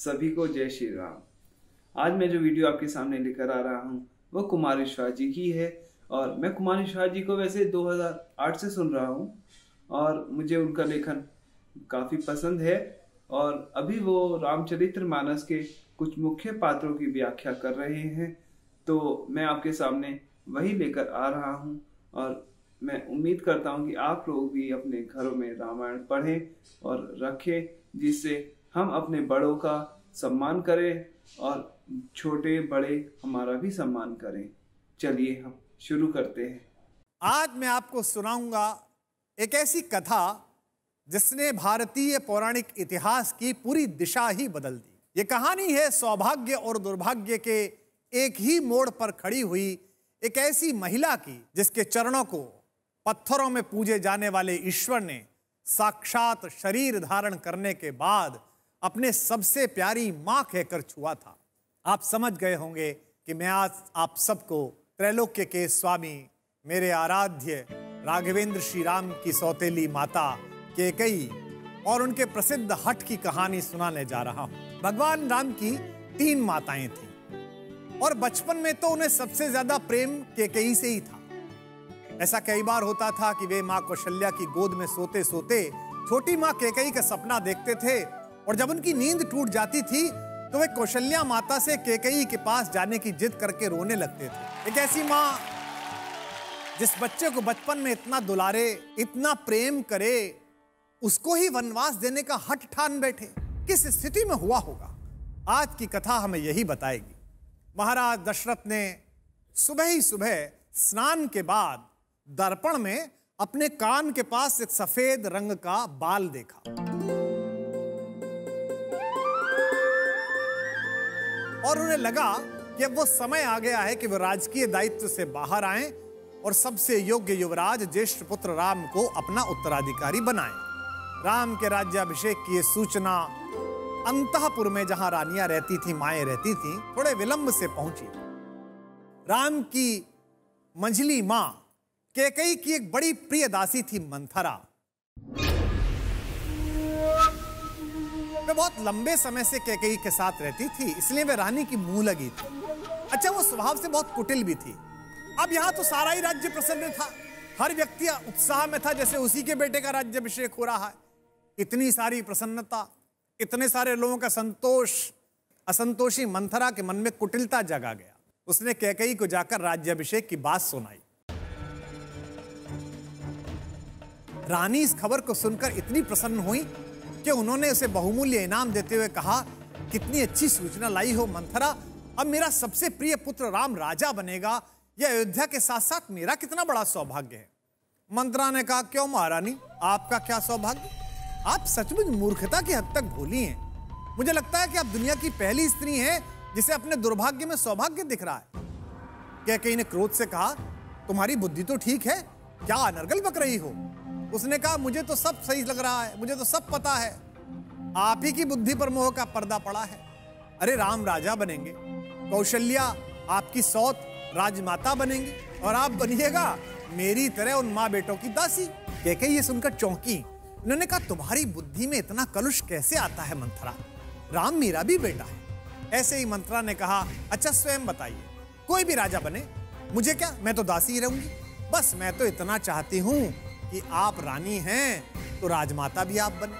सभी को जय श्री राम। आज मैं जो वीडियो आपके सामने लेकर आ रहा हूँ वो कुमार विश्वास जी की है और मैं कुमार विश्वास जी को वैसे 2008 से सुन रहा हूँ और मुझे उनका लेखन काफ़ी पसंद है और अभी वो रामचरितमानस के कुछ मुख्य पात्रों की व्याख्या कर रहे हैं, तो मैं आपके सामने वही लेकर आ रहा हूँ और मैं उम्मीद करता हूँ कि आप लोग भी अपने घरों में रामायण पढ़ें और रखें, जिससे हम अपने बड़ों का सम्मान करें और छोटे बड़े हमारा भी सम्मान करें। चलिए हम शुरू करते हैं। आज मैं आपको सुनाऊंगा एक ऐसी कथा जिसने भारतीय पौराणिक इतिहास की पूरी दिशा ही बदल दी। ये कहानी है सौभाग्य और दुर्भाग्य के एक ही मोड़ पर खड़ी हुई एक ऐसी महिला की जिसके चरणों को पत्थरों में पूजे जाने वाले ईश्वर ने साक्षात शरीर धारण करने के बाद अपने सबसे प्यारी मां कहकर छुआ था। आप समझ गए होंगे कि मैं आज आप सबको त्रैलोक्य के स्वामी मेरे आराध्य राघवेंद्र श्री राम की सौतेली माता कैकेयी और उनके प्रसिद्ध हठ की कहानी सुनाने जा रहा हूं। भगवान राम की 3 माताएं थीं और बचपन में तो उन्हें सबसे ज्यादा प्रेम कैकेयी से ही था। ऐसा कई बार होता था कि वे मां कौशल्या की गोद में सोते सोते छोटी मां कैकेयी का सपना देखते थे और जब उनकी नींद टूट जाती थी तो वे कौशल्या माता से कैकेयी के पास जाने की जिद करके रोने लगते थे। एक ऐसी मां जिस बच्चे को बचपन में इतना दुलारे, इतना प्रेम करे, उसको ही वनवास देने का हठ ठान बैठे, किस स्थिति में हुआ होगा? आज की कथा हमें यही बताएगी। महाराज दशरथ ने सुबह ही सुबह स्नान के बाद दर्पण में अपने कान के पास एक सफेद रंग का बाल देखा। और उन्हें लगा कि अब वो समय आ गया है कि वो राजकीय दायित्व से बाहर आएं और सबसे योग्य युवराज ज्येष्ठ पुत्र राम को अपना उत्तराधिकारी बनाएं। राम के राज्याभिषेक की ये सूचना अंतःपुर में जहां रानियां रहती थी, माएं रहती थी, थोड़े विलंब से पहुंची। राम की मंझली मां कैकेयी की एक बड़ी प्रिय दासी थी मंथरा। वे बहुत लंबे समय से कैकेयी के साथ रहती थी, इसलिए वे रानी की मुंह लगी थी। अच्छा, वो स्वभाव से बहुत कुटिल भी थी। अब यहां तो सारा ही राज्य प्रसन्न था, हर व्यक्ति उत्साह में था जैसे उसी के बेटे का राज्याभिषेक हो रहा है। इतनी सारी प्रसन्नता, इतने सारे लोगों का संतोष, असंतोषी मंथरा के मन में कुटिलता जगा गया। उसने कैकेयी को जाकर राज्याभिषेक की बात सुनाई। रानी इस खबर को सुनकर इतनी प्रसन्न हुई कि उन्होंने उसे बहुमूल्य इनाम देते हुए कहा, कितनी अच्छी सूचना लाई हो मंथरा, अब मेरा सबसे प्रिय पुत्र राम राजा बनेगा। यह अयोध्या के साथ साथ मेरा कितना बड़ा सौभाग्य है। मंथरा ने कहा, क्यों महारानी, आपका क्या सौभाग्य? आप सचमुच मूर्खता की हद तक भोली हैं। मुझे लगता है कि आप दुनिया की पहली स्त्री हैं जिसे अपने दुर्भाग्य में सौभाग्य दिख रहा है। कैकेयी ने क्रोध से कहा, तुम्हारी बुद्धि तो ठीक है, क्या अनर्गल बक रही हो? उसने कहा, मुझे तो सब सही लग रहा है, मुझे तो सब पता है, आप ही की बुद्धि पर मोह का पर्दा पड़ा है। अरे राम राजा बनेंगे, कौशल्या आपकी सौत राजमाता बनेंगी और आप बनिएगा मेरी तरह उन माँ बेटों की दासी। कैकेयी ये सुनकर चौंकी। उन्होंने कहा, तुम्हारी बुद्धि में इतना कलुष कैसे आता है मंथरा? राम मेरा भी बेटा है। ऐसे ही मंथरा ने कहा, अच्छा स्वयं बताइए, कोई भी राजा बने, मुझे क्या, मैं तो दासी ही रहूंगी। बस मैं तो इतना चाहती हूं कि आप रानी हैं तो राजमाता भी आप बने,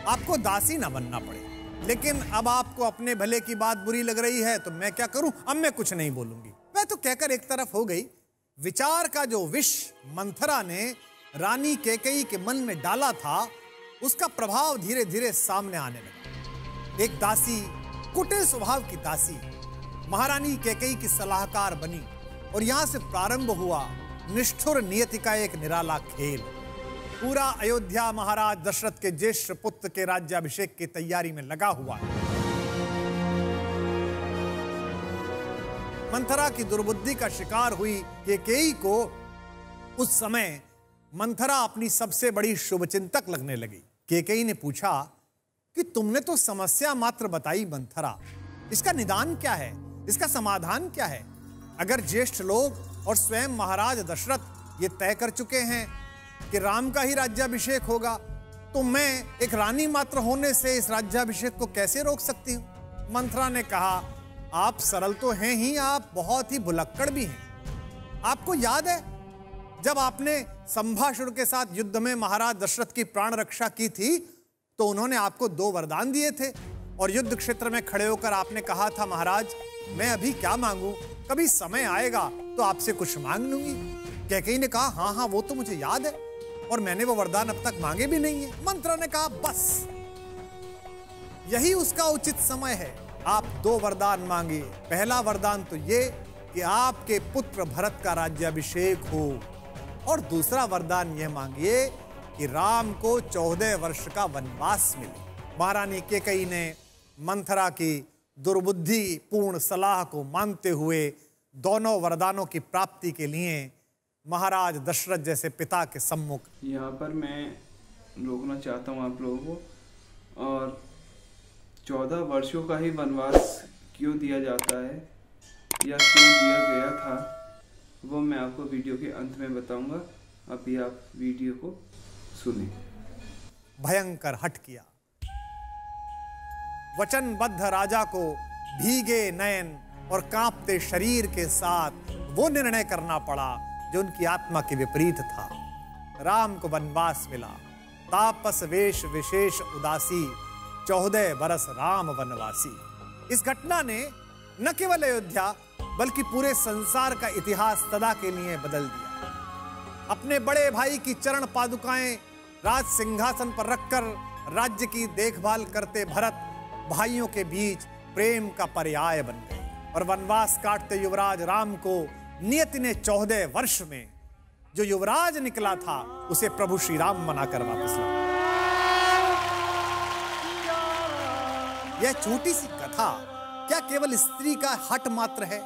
आपको दासी ना बनना पड़े। लेकिन अब आपको अपने भले की बात बुरी लग रही है तो मैं क्या करूं, अब मैं कुछ नहीं बोलूंगी। मैं तो कहकर एक तरफ हो गई। विचार का जो विष मंथरा ने रानी कैकेयी के मन में डाला था, उसका प्रभाव धीरे धीरे सामने आने लगा। एक दासी, कुटिल स्वभाव की दासी, महारानी कैकेयी की सलाहकार बनी और यहां से प्रारंभ हुआ निष्ठुर नियति का एक निराला खेल। पूरा अयोध्या महाराज दशरथ के ज्येष्ठ पुत्र के राज्याभिषेक की तैयारी में लगा हुआ है। मंथरा की दुर्बुद्धि का शिकार हुई कैकेयी को उस समय मंथरा अपनी सबसे बड़ी शुभचिंतक लगने लगी। कैकेयी ने पूछा कि तुमने तो समस्या मात्र बताई मंथरा, इसका निदान क्या है, इसका समाधान क्या है? अगर ज्येष्ठ लोग और स्वयं महाराज दशरथ ये तय कर चुके हैं कि राम का ही राज्याभिषेक होगा, तो मैं एक रानी मात्र होने से इस राज्याभिषेक को कैसे रोक सकती हूँ? मंथरा ने कहा, आप सरल तो हैं ही, आप बहुत ही भुलक्कड़ भी हैं। आपको याद है जब आपने संभासुर के साथ युद्ध में महाराज दशरथ की प्राण रक्षा की थी तो उन्होंने आपको 2 वरदान दिए थे और युद्ध क्षेत्र में खड़े होकर आपने कहा था, महाराज मैं अभी क्या मांगू, कभी समय आएगा तो आपसे कुछ मांग लूंगी। कैकेयी ने कहा, हाँ हाँ वो तो मुझे याद है और मैंने वो वरदान अब तक मांगे भी नहीं है। मंथरा ने कहा, बस यही उसका उचित समय है, आप 2 वरदान मांगिए। पहला वरदान तो ये कि आपके पुत्र भरत का राज्याभिषेक हो और दूसरा वरदान यह मांगिए कि राम को 14 वर्ष का वनवास मिले। महारानी कैकेयी ने मंथरा की दुर्बुद्धि पूर्ण सलाह को मानते हुए दोनों वरदानों की प्राप्ति के लिए महाराज दशरथ जैसे पिता के सम्मुख। यहाँ पर मैं रोकना चाहता हूँ आप लोगों को, और 14 वर्षों का ही वनवास क्यों दिया जाता है या क्यों दिया गया था वो मैं आपको वीडियो के अंत में बताऊंगा। अभी आप वीडियो को सुने। भयंकर हठ किया, वचनबद्ध राजा को भीगे नयन और कांपते शरीर के साथ वो निर्णय करना पड़ा जो उनकी आत्मा के विपरीत था। राम को वनवास मिला, तापस वेश विशेष उदासी, 14 बरस राम वनवासी। इस घटना ने न केवल अयोध्या बल्कि पूरे संसार का इतिहास सदा के लिए बदल दिया। अपने बड़े भाई की चरण पादुकाएं राज सिंहासन पर रखकर राज्य की देखभाल करते भरत भाइयों के बीच प्रेम का पर्याय बन गए और वनवास काटते युवराज राम को नियति ने 14 वर्ष में जो युवराज निकला था उसे प्रभु श्री राम बनाकर वापस लाया। यह छोटी सी कथा क्या केवल स्त्री का हठ मात्र है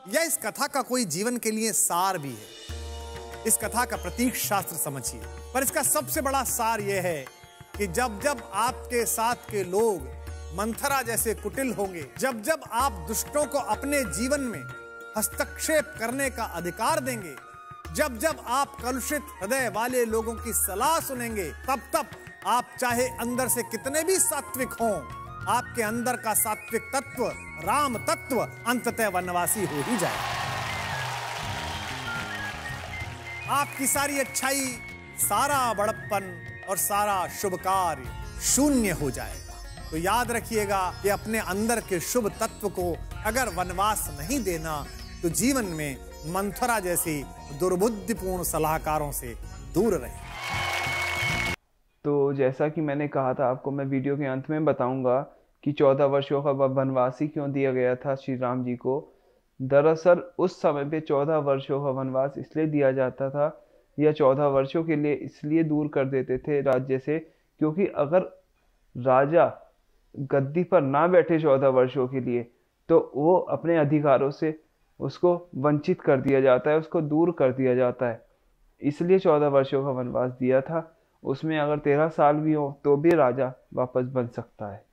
या इस कथा का कोई जीवन के लिए सार भी है? इस कथा का प्रतीक शास्त्र समझिए, पर इसका सबसे बड़ा सार यह है कि जब जब आपके साथ के लोग मंथरा जैसे कुटिल होंगे, जब जब आप दुष्टों को अपने जीवन में हस्तक्षेप करने का अधिकार देंगे, जब जब आप कलुषित हृदय वाले लोगों की सलाह सुनेंगे, तब तब आप चाहे अंदर से कितने भी सात्विक हों, आपके अंदर का सात्विक तत्व राम तत्व अंततः वनवासी हो ही जाएगा। आपकी सारी अच्छाई, सारा बड़प्पन और सारा शुभ कार्य शून्य हो जाएगा। तो याद रखिएगा कि अपने अंदर के शुभ तत्व को अगर वनवास नहीं देना तो जीवन में मंथरा जैसी दुर्बुद्धिपूर्ण सलाहकारों से दूर रहे। तो जैसा कि मैंने कहा था आपको, मैं वीडियो के अंत में बताऊंगा कि 14 वर्षों का वनवासी क्यों दिया गया था श्री राम जी को। दरअसल उस समय पे 14 वर्षों का वनवास इसलिए दिया जाता था या 14 वर्षों के लिए इसलिए दूर कर देते थे राज्य से, क्योंकि अगर राजा गद्दी पर ना बैठे 14 वर्षों के लिए तो वो अपने अधिकारों से उसको वंचित कर दिया जाता है, उसको दूर कर दिया जाता है। इसलिए 14 वर्षों का वनवास दिया था। उसमें अगर 13 साल भी हो तो भी राजा वापस बन सकता है,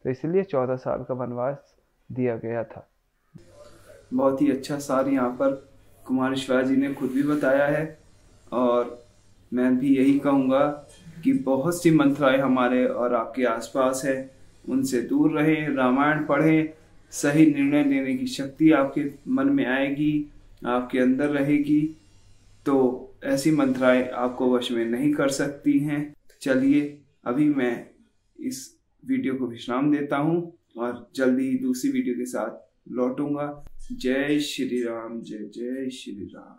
तो इसलिए 14 साल का वनवास दिया गया था। बहुत ही अच्छा सार यहाँ पर कुमार शिवाजी ने खुद भी बताया है और मैं भी यही कहूँगा कि बहुत सी मंत्राएं हमारे और आपके आसपास है, उनसे दूर रहें, रामायण पढ़ें, सही निर्णय लेने की शक्ति आपके मन में आएगी, आपके अंदर रहेगी, तो ऐसी मंत्राएं आपको वश में नहीं कर सकती हैं। चलिए अभी मैं इस वीडियो को विश्राम देता हूं और जल्दी दूसरी वीडियो के साथ लौटूंगा। जय श्री राम, जय जय श्री राम।